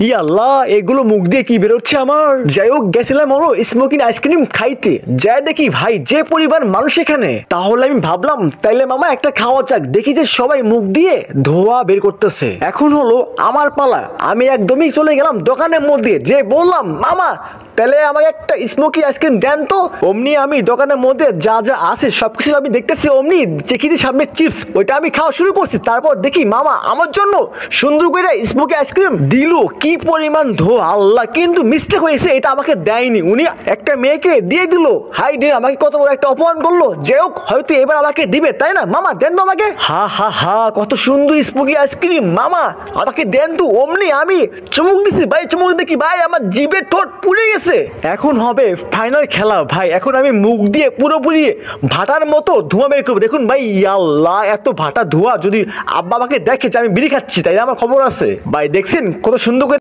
ইয়াল্লাহ, এগুলো মুখ দিয়ে কি বেরোচ্ছে আমার। যাই হোক, গেছিলাম ওরও স্মোকিং আইসক্রিম খাইতে, যাই দেখি ভাই যে পরিবার মানুষ এখানে, তাহলে আমি ভাবলাম তাইলে মামা একটা খাওয়া যাক। দেখি যে সবাই মুখ দিয়ে ধোয়া বের করতেছে। এখন হলো আমার পালা। আমি একদমই চলে গেলাম দোকানের মধ্যে, যে বললাম মামা তাহলে আমাকে একটা স্মোকি আইসক্রিম দেন তো। অমনি আমি দোকানের মধ্যে যা যা আছে সবকিছু আমি দেখতেছি, অমনি চেকিতে সামনে চিপস, ওইটা আমি খাওয়া শুরু করছি। তারপর দেখি মামা আমার জন্য সুন্দর করে স্মোকি আইসক্রিম দিল। কি পরিমাণ ধোয়া আল্লাহ, কিন্তু মিস্টেক হয়েছে, এটা আমাকে দেয়নি, উনি একটা মেয়েকে দিয়ে দিল। হাই রে, আমাকে কত বড় একটা অপমান করলো। যাই হোক, হয়তো এবার আমাকে দিবে, তাই না? মামা দেন তো আমাকে। হা হা হা, কত সুন্দর স্মোকি আইসক্রিম, মামা আমাকে দেন তো। অমনি আমি চুমুক দিছি ভাই, চুমুক দেখি ভাই আমার জিভে ঠোঁট পুড়ে গেছে। এখন হবে ফাইনাল খেলা ভাই। এখন আমি মুখ দিয়ে পুরোপুরি ভাটার মতো ধোঁয়া বের করবো। দেখুন ভাই, আল্লাহ এত ভাটা ধোঁয়া, যদি আব্বা আমাকে দেখে যে আমি বিড়ি খাচ্ছি তাই আমার খবর আছে ভাই। দেখছেন কত সুন্দর করে